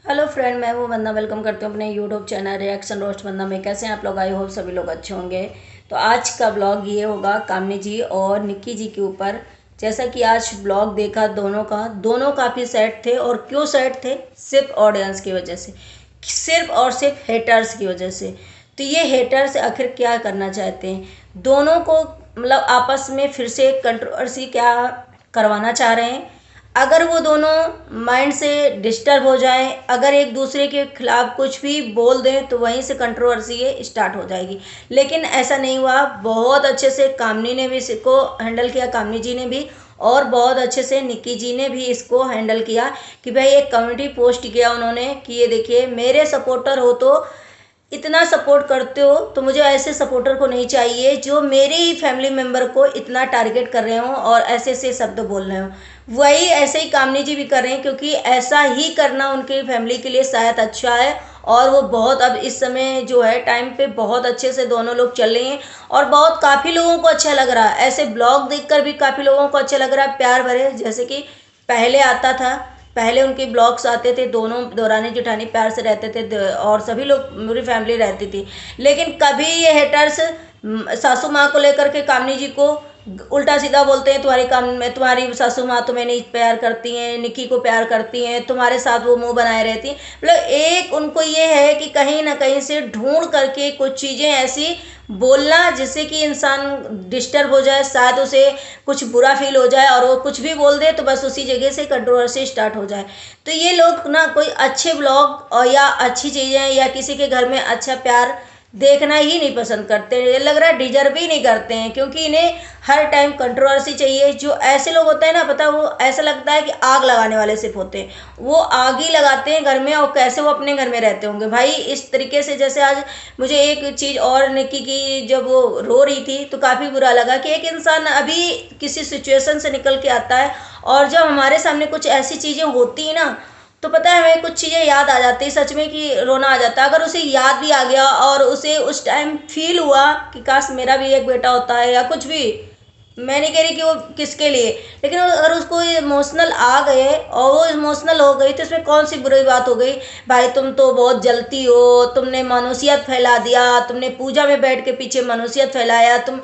Hello friend, मैं वो वंदना welcome करती हूँ अपने यूट्यूब चैनल रिएक्शन रोस्ट वंदना में। कैसे हैं आप लोग? आई होप सभी लोग अच्छे होंगे। तो आज का ब्लॉग ये होगा कामनी जी और निक्की जी के ऊपर। जैसा कि आज ब्लॉग देखा दोनों का, दोनों काफ़ी सैड थे। और क्यों सैड थे? सिर्फ ऑडियंस की वजह से, सिर्फ और सिर्फ हेटर्स की वजह से। तो ये हेटर्स आखिर क्या करना चाहते हैं? दोनों को मतलब आपस में फिर से कंट्रोवर्सी क्या करवाना चाह रहे हैं? अगर वो दोनों माइंड से डिस्टर्ब हो जाएं, अगर एक दूसरे के खिलाफ कुछ भी बोल दें तो वहीं से कंट्रोवर्सी ये स्टार्ट हो जाएगी। लेकिन ऐसा नहीं हुआ। बहुत अच्छे से कामनी ने भी इसको हैंडल किया, कामनी जी ने भी। और बहुत अच्छे से निक्की जी ने भी इसको हैंडल किया कि भाई एक कम्युनिटी पोस्ट किया उन्होंने कि ये देखिए, मेरे सपोर्टर हो तो इतना सपोर्ट करते हो तो मुझे ऐसे सपोर्टर को नहीं चाहिए जो मेरे ही फैमिली मेम्बर को इतना टारगेट कर रहे हो और ऐसे ऐसे शब्द बोल रहे हो। वही ऐसे ही कामनी जी भी कर रहे हैं, क्योंकि ऐसा ही करना उनकी फैमिली के लिए शायद अच्छा है। और वो बहुत अब इस समय जो है टाइम पे बहुत अच्छे से दोनों लोग चल रहे हैं। और बहुत काफ़ी लोगों को अच्छा लग रहा है, ऐसे ब्लॉग देखकर भी काफ़ी लोगों को अच्छा लग रहा है, प्यार भरे। जैसे कि पहले आता था, पहले उनके ब्लॉग्स आते थे, दोनों दौरानी जेठानी प्यार से रहते थे और सभी लोग, पूरी फैमिली रहती थी। लेकिन कभी ये हेटर्स सासू माँ को लेकर के कामनी जी को उल्टा सीधा बोलते हैं, तुम्हारी काम में तुम्हारी सासू माँ तुम्हें नहीं प्यार करती हैं, निक्की को प्यार करती हैं, तुम्हारे साथ वो मुंह बनाए रहती हैं। मतलब एक उनको ये है कि कहीं ना कहीं से ढूंढ करके कुछ चीज़ें ऐसी बोलना जिससे कि इंसान डिस्टर्ब हो जाए, शायद उसे कुछ बुरा फील हो जाए और वो कुछ भी बोल दे तो बस उसी जगह से कंट्रोवर्सी स्टार्ट हो जाए। तो ये लोग ना कोई अच्छे ब्लॉग और या अच्छी चीज़ें या किसी के घर में अच्छा प्यार देखना ही नहीं पसंद करते। ये लग रहा है डिजर्व ही नहीं करते हैं, क्योंकि इन्हें हर टाइम कंट्रोवर्सी चाहिए। जो ऐसे लोग होते हैं ना, पता वो ऐसा लगता है कि आग लगाने वाले सिर्फ होते हैं। वो आग ही लगाते हैं घर में, और कैसे वो अपने घर में रहते होंगे भाई इस तरीके से। जैसे आज मुझे एक चीज़ और निक्की की, जब वो रो रही थी तो काफ़ी बुरा लगा कि एक इंसान अभी किसी सिचुएशन से निकल के आता है, और जब हमारे सामने कुछ ऐसी चीज़ें होती हैं ना, तो पता है हमें कुछ चीज़ें याद आ जाती है सच में, कि रोना आ जाता है। अगर उसे याद भी आ गया और उसे उस टाइम फील हुआ कि काश मेरा भी एक बेटा होता है या कुछ भी, मैं नहीं कह रही कि वो किसके लिए, लेकिन अगर उसको इमोशनल आ गए और वो इमोशनल हो गई तो इसमें कौन सी बुरी बात हो गई? भाई तुम तो बहुत जलती हो, तुमने मनुष्यत फैला दिया, तुमने पूजा में बैठ के पीछे मनुष्यत फैलाया, तुम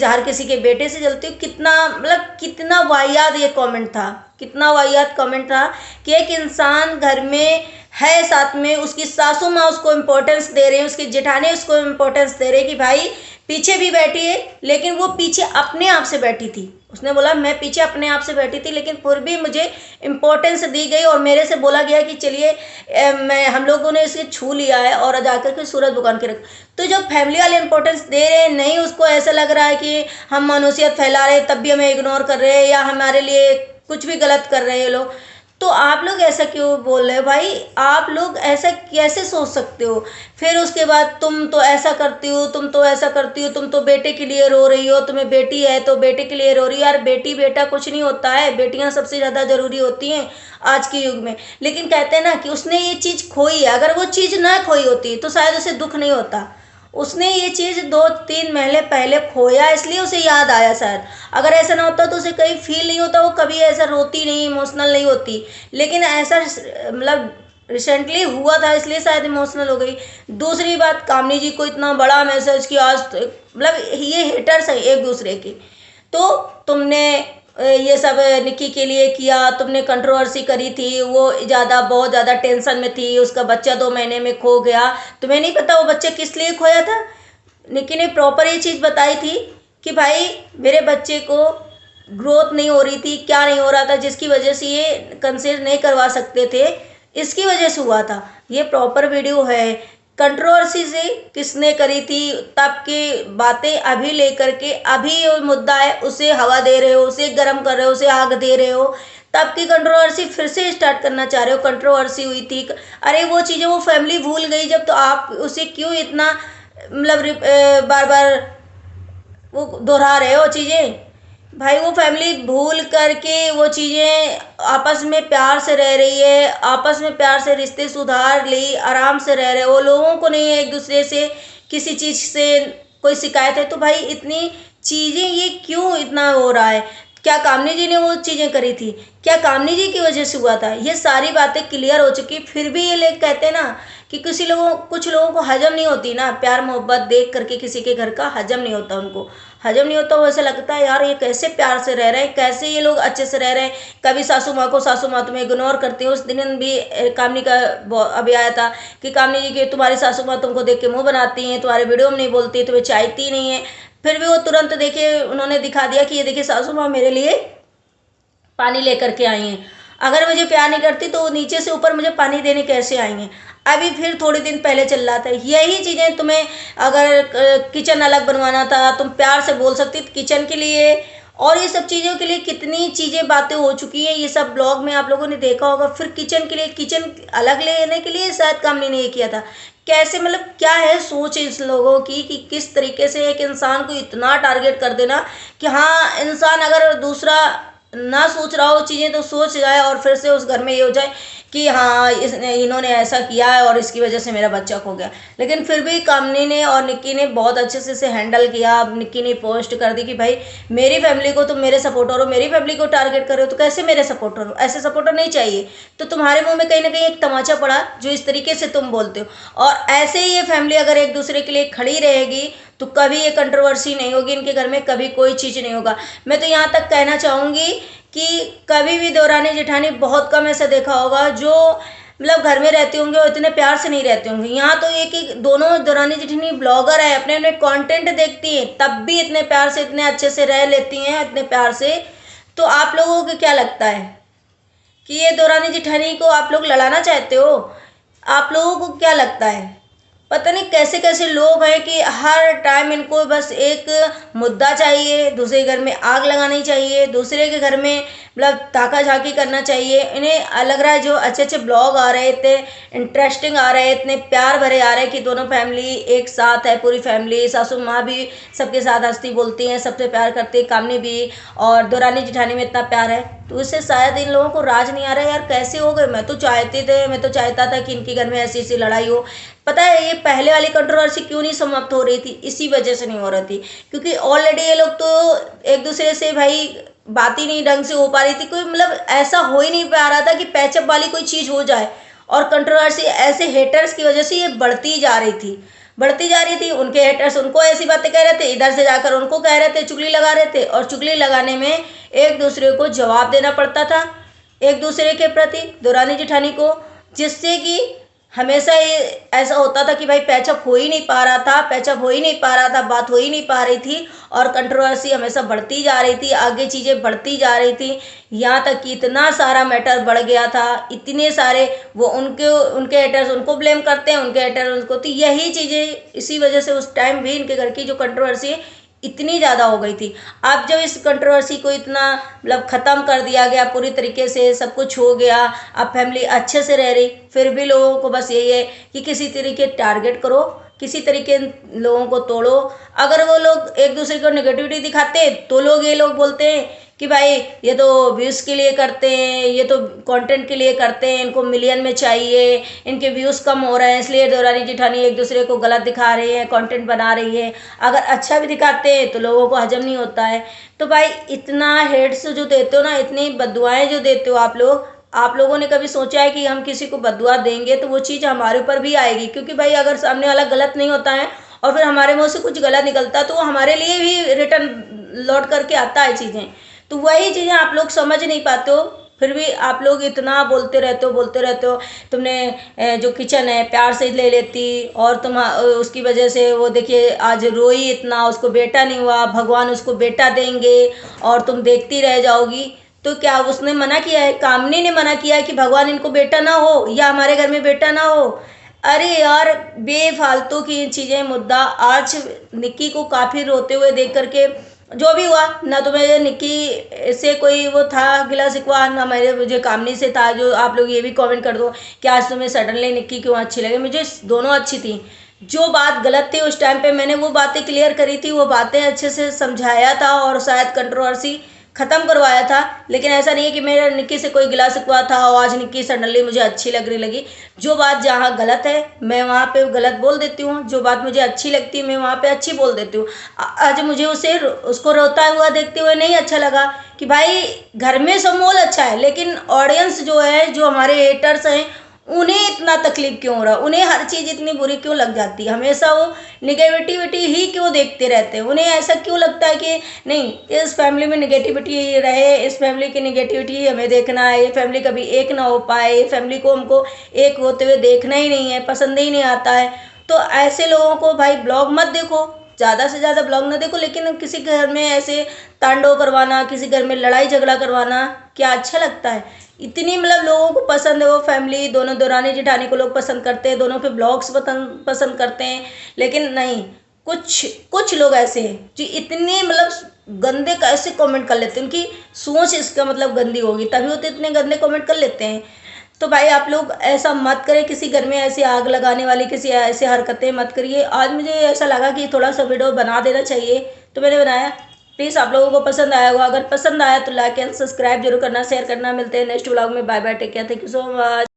हर किसी के बेटे से जलती हो। कितना मतलब कितना वाहियात ये कमेंट था, कितना वाहियात कमेंट था कि एक इंसान घर में है, साथ में उसकी सासू माँ उसको इम्पोर्टेंस दे रहे हैं, उसकी जेठानी उसको इम्पोर्टेंस दे रहे हैं कि भाई पीछे भी बैठी है, लेकिन वो पीछे अपने आप से बैठी थी। उसने बोला मैं पीछे अपने आप से बैठी थी, लेकिन फिर भी मुझे इम्पोर्टेंस दी गई और मेरे से बोला गया कि चलिए मैं हम लोगों ने इसे छू लिया है और जाकर के सूरज भगवान के रख। तो जो फैमिली वाले इंपॉर्टेंस दे रहे हैं, नहीं उसको ऐसा लग रहा है कि हम मनुष्यत फैला रहे हैं तब भी हमें इग्नोर कर रहे हैं या हमारे लिए कुछ भी गलत कर रहे हैं लोग। तो आप लोग ऐसा क्यों बोल रहे हो भाई? आप लोग ऐसा कैसे सोच सकते हो? फिर उसके बाद तुम तो ऐसा करती हो, तुम तो ऐसा करती हो, तुम तो बेटे के लिए रो रही हो, तुम्हें बेटी है तो बेटे के लिए रो रही हो। यार बेटी बेटा कुछ नहीं होता है, बेटियां सबसे ज़्यादा ज़रूरी होती हैं आज के युग में। लेकिन कहते हैं ना कि उसने ये चीज़ खोई है, अगर वो चीज़ ना खोई होती तो शायद उसे दुख नहीं होता। उसने ये चीज़ 2-3 महीने पहले खोया, इसलिए उसे याद आया शायद। अगर ऐसा ना होता तो उसे कहीं फील नहीं होता, वो कभी ऐसा रोती नहीं, इमोशनल नहीं होती। लेकिन ऐसा मतलब रिसेंटली हुआ था, इसलिए शायद इमोशनल हो गई। दूसरी बात, कामनी जी को इतना बड़ा मैसेज कि आज मतलब ये हेटर्स है एक दूसरे के। तो तुमने ये सब निक्की के लिए किया, तुमने कंट्रोवर्सी करी थी, वो ज़्यादा बहुत ज़्यादा टेंशन में थी, उसका बच्चा 2 महीने में खो गया। तुम्हें नहीं पता वो बच्चे किस लिए खोया था? निक्की ने प्रॉपर ये चीज़ बताई थी कि भाई मेरे बच्चे को ग्रोथ नहीं हो रही थी, क्या नहीं हो रहा था जिसकी वजह से ये कंसीव नहीं करवा सकते थे, इसकी वजह से हुआ था। ये प्रॉपर वीडियो है। कंट्रोवर्सी से किसने करी थी, तब की बातें अभी लेकर के अभी ये मुद्दा है उसे हवा दे रहे हो, उसे गर्म कर रहे हो, उसे आग दे रहे हो। तब की कंट्रोवर्सी फिर से स्टार्ट करना चाह रहे हो। कंट्रोवर्सी हुई थी, अरे वो चीज़ें वो फैमिली भूल गई जब, तो आप उसे क्यों इतना मतलब बार बार वो दोहरा रहे हो चीज़ें? भाई वो फैमिली भूल करके वो चीज़ें आपस में प्यार से रह रही है, आपस में प्यार से रिश्ते सुधार ली, आराम से रह रहे हो, लोगों को नहीं है एक दूसरे से किसी चीज़ से कोई शिकायत है। तो भाई इतनी चीज़ें ये क्यों इतना हो रहा है? क्या कामनी जी ने वो चीज़ें करी थी? क्या कामनी जी की वजह से हुआ था? ये सारी बातें क्लियर हो चुकी, फिर भी ये लोग कहते हैं ना कि कुछ लोगों को हजम नहीं होती ना, प्यार मोहब्बत देख करके किसी के घर का हजम नहीं होता, उनको हजम नहीं होता। वो ऐसा लगता है यार ये कैसे प्यार से रह रहे हैं, कैसे ये लोग अच्छे से रह रहे हैं। कभी सासू माँ को सासू माँ तुम्हें इग्नोर करती है। उस दिन भी कामनी का अभी आया था कि कामनी जी की तुम्हारी सासू माँ तुमको देख के मुंह बनाती हैं, तुम्हारे वीडियो में नहीं बोलती, तुम्हें चाहती नहीं है। फिर भी वो तुरंत देखिए उन्होंने दिखा दिया कि ये देखिए सासू माँ मेरे लिए पानी लेकर के आई हैं। अगर मुझे प्यार नहीं करती तो वो नीचे से ऊपर मुझे पानी देने कैसे आएंगे। अभी फिर थोड़े दिन पहले चल रहा था यही चीज़ें, तुम्हें अगर किचन अलग बनवाना था तुम प्यार से बोल सकती किचन के लिए, और ये सब चीज़ों के लिए कितनी चीज़ें बातें हो चुकी हैं। ये सब ब्लॉग में आप लोगों ने देखा होगा। फिर किचन के लिए, किचन अलग लेने के लिए शायद कामनी ने ये किया था। कैसे, मतलब क्या है सोच इस लोगों की कि किस तरीके से एक इंसान को इतना टारगेट कर देना कि हाँ इंसान अगर दूसरा ना सोच रहा हो चीज़ें तो सोच जाए और फिर से उस घर में ये हो जाए कि हाँ इन्होंने ऐसा किया है और इसकी वजह से मेरा बच्चा खो गया। लेकिन फिर भी कामनी ने और निक्की ने बहुत अच्छे से इसे हैंडल किया। अब निक्की ने पोस्ट कर दी कि भाई मेरी फैमिली को तुम मेरे सपोर्टर हो, मेरी फैमिली को टारगेट कर रहे हो तो कैसे मेरे सपोर्टर हो, ऐसे सपोर्टर नहीं चाहिए। तो तुम्हारे मुंह में कहीं ना कहीं एक तमाचा पड़ा जो इस तरीके से तुम बोलते हो। और ऐसे ही ये फैमिली अगर एक दूसरे के लिए खड़ी रहेगी तो कभी ये कंट्रोवर्सी नहीं होगी इनके घर में, कभी कोई चीज़ नहीं होगा। मैं तो यहाँ तक कहना चाहूँगी कि कभी भी देवरानी जेठानी बहुत कम ऐसा देखा होगा जो मतलब घर में रहते होंगे और इतने प्यार से नहीं रहते होंगे। यहाँ तो एक एक दोनों देवरानी जेठानी ब्लॉगर है, अपने अपने कंटेंट देखती हैं तब भी इतने प्यार से इतने अच्छे से रह लेती हैं, इतने प्यार से। तो आप लोगों को क्या लगता है कि ये देवरानी जेठानी को आप लोग लड़ाना चाहते हो? आप लोगों को क्या लगता है? पता नहीं कैसे कैसे लोग हैं कि हर टाइम इनको बस एक मुद्दा चाहिए, दूसरे घर में आग लगानी चाहिए, दूसरे के घर में मतलब ताका झाकी करना चाहिए। इन्हें लग रहा है जो अच्छे अच्छे ब्लॉग आ रहे थे, इंटरेस्टिंग आ रहे हैं, इतने प्यार भरे आ रहे हैं कि दोनों फैमिली एक साथ है, पूरी फैमिली, सासू माँ भी सबके साथ हंसती बोलती हैं, सबसे प्यार करती है, कामनी भी, और देवरानी जेठानी में इतना प्यार है। तो इससे शायद इन लोगों को राज नहीं आ रहा है यार कैसे हो गए। मैं तो चाहता था कि इनके घर में ऐसी ऐसी लड़ाई हो। पता है ये पहले वाली कंट्रोवर्सी क्यों नहीं समाप्त हो रही थी? इसी वजह से नहीं हो रही थी क्योंकि ऑलरेडी ये लोग तो एक दूसरे से भाई बात ही नहीं ढंग से हो पा रही थी। कोई मतलब ऐसा हो ही नहीं पा रहा था कि पैचअप वाली कोई चीज़ हो जाए। और कंट्रोवर्सी ऐसे हेटर्स की वजह से ये बढ़ती जा रही थी, बढ़ती जा रही थी। उनके हेटर्स उनको ऐसी बातें कह रहे थे, इधर से जाकर उनको कह रहे थे, चुगली लगा रहे थे। और चुगली लगाने में एक दूसरे को जवाब देना पड़ता था एक दूसरे के प्रति, देवरानी जेठानी को, जिससे कि हमेशा ये ऐसा होता था कि भाई पैचअप हो ही नहीं पा रहा था, पैचअप हो ही नहीं पा रहा था, बात हो ही नहीं पा रही थी। और कंट्रोवर्सी हमेशा बढ़ती जा रही थी, आगे चीज़ें बढ़ती जा रही थी। यहाँ तक कि इतना सारा मैटर बढ़ गया था, इतने सारे वो उनके हेटर्स उनको ब्लेम करते हैं, उनके हेटर उनको। तो यही चीज़ें इसी वजह से उस टाइम भी इनके घर की जो कंट्रोवर्सी है इतनी ज़्यादा हो गई थी। अब जब इस कंट्रोवर्सी को इतना मतलब ख़त्म कर दिया गया, पूरी तरीके से सब कुछ हो गया, अब फैमिली अच्छे से रह रही, फिर भी लोगों को बस यही है कि किसी तरीके टारगेट करो, किसी तरीके लोगों को तोड़ो। अगर वो लोग एक दूसरे को नेगेटिविटी दिखाते तो लोग ये लोग बोलते हैं कि भाई ये तो व्यूज़ के लिए करते हैं, ये तो कंटेंट के लिए करते हैं, इनको मिलियन में चाहिए, इनके व्यूज़ कम हो रहे हैं इसलिए देवरानी जेठानी एक दूसरे को गलत दिखा रही है, कंटेंट बना रही है। अगर अच्छा भी दिखाते हैं तो लोगों को हजम नहीं होता है। तो भाई इतना हेट्स जो देते हो ना, इतनी बददुआएं जो देते हो आप लोगों ने कभी सोचा है कि हम किसी को बददुआ देंगे तो वो चीज़ हमारे ऊपर भी आएगी? क्योंकि भाई अगर सामने वाला गलत नहीं होता है और फिर हमारे मुंह से कुछ गलत निकलता है तो वो हमारे लिए भी रिटर्न लौट करके आता है चीज़ें। तो वही चीज़ें आप लोग समझ नहीं पाते हो, फिर भी आप लोग इतना बोलते रहते हो। तुमने जो किचन है प्यार से ले लेती और तुम उसकी वजह से वो देखिए आज रोई इतना, उसको बेटा नहीं हुआ, भगवान उसको बेटा देंगे और तुम देखती रह जाओगी। तो क्या उसने मना किया है? कामनी ने मना किया है कि भगवान इनको बेटा ना हो या हमारे घर में बेटा ना हो? अरे यार बेफालतू की चीज़ें मुद्दा। आज निक्की को काफ़ी रोते हुए देख करके, जो भी हुआ ना, तो मेरे निक्की से कोई वो था गिला शिकवा ना मेरे मुझे कामनी से था। जो आप लोग ये भी कमेंट कर दो कि आज तुम्हें सडनली निक्की क्यों अच्छी लगी। मुझे दोनों अच्छी थी। जो बात गलत थी उस टाइम पे मैंने वो बातें क्लियर करी थी, वो बातें अच्छे से समझाया था और शायद कंट्रोवर्सी ख़त्म करवाया था। लेकिन ऐसा नहीं है कि मेरा निक्की से कोई गिला शिकवा था और आज निक्की सडनली मुझे अच्छी लगने लगी। जो बात जहाँ गलत है मैं वहाँ पे गलत बोल देती हूँ, जो बात मुझे अच्छी लगती है मैं वहाँ पे अच्छी बोल देती हूँ। आज मुझे उसको रोता हुआ देखते हुए नहीं अच्छा लगा कि भाई घर में सब माहौल अच्छा है, लेकिन ऑडियंस जो है, जो हमारे हेटर्स हैं, उन्हें इतना तकलीफ क्यों हो रहा, उन्हें हर चीज़ इतनी बुरी क्यों लग जाती है, हमेशा वो निगेटिविटी ही क्यों देखते रहते हैं। उन्हें ऐसा क्यों लगता है कि नहीं, इस फैमिली में निगेटिविटी रहे, इस फैमिली की निगेटिविटी हमें देखना है, ये फैमिली कभी एक ना हो पाए, ये फैमिली को हमको एक होते हुए देखना ही नहीं है, पसंद ही नहीं आता है। तो ऐसे लोगों को भाई ब्लॉग मत देखो, ज़्यादा से ज़्यादा ब्लॉग ना देखो, लेकिन किसी घर में ऐसे तांडव करवाना, किसी घर में लड़ाई झगड़ा करवाना क्या अच्छा लगता है? इतनी मतलब लोगों को पसंद है वो फैमिली, दोनों दौरानी जेठानी को लोग पसंद करते हैं, दोनों पे ब्लॉग्स पसंद करते हैं। लेकिन नहीं, कुछ कुछ लोग ऐसे हैं जो इतने मतलब गंदे कैसे कमेंट कर लेते हैं, उनकी सोच इसका मतलब गंदी होगी तभी वो तो इतने गंदे कमेंट कर लेते हैं। तो भाई आप लोग ऐसा मत करें, किसी घर में ऐसी आग लगाने वाली किसी ऐसे हरकतें मत करिए। आज मुझे ऐसा लगा कि थोड़ा सा वीडियो बना देना चाहिए तो मैंने बनाया। प्लीज़ आप लोगों को पसंद आया होगा, अगर पसंद आया तो लाइक एंड सब्सक्राइब जरूर करना, शेयर करना। मिलते हैं नेक्स्ट व्लॉग में। Bye bye, take care, thank you so much.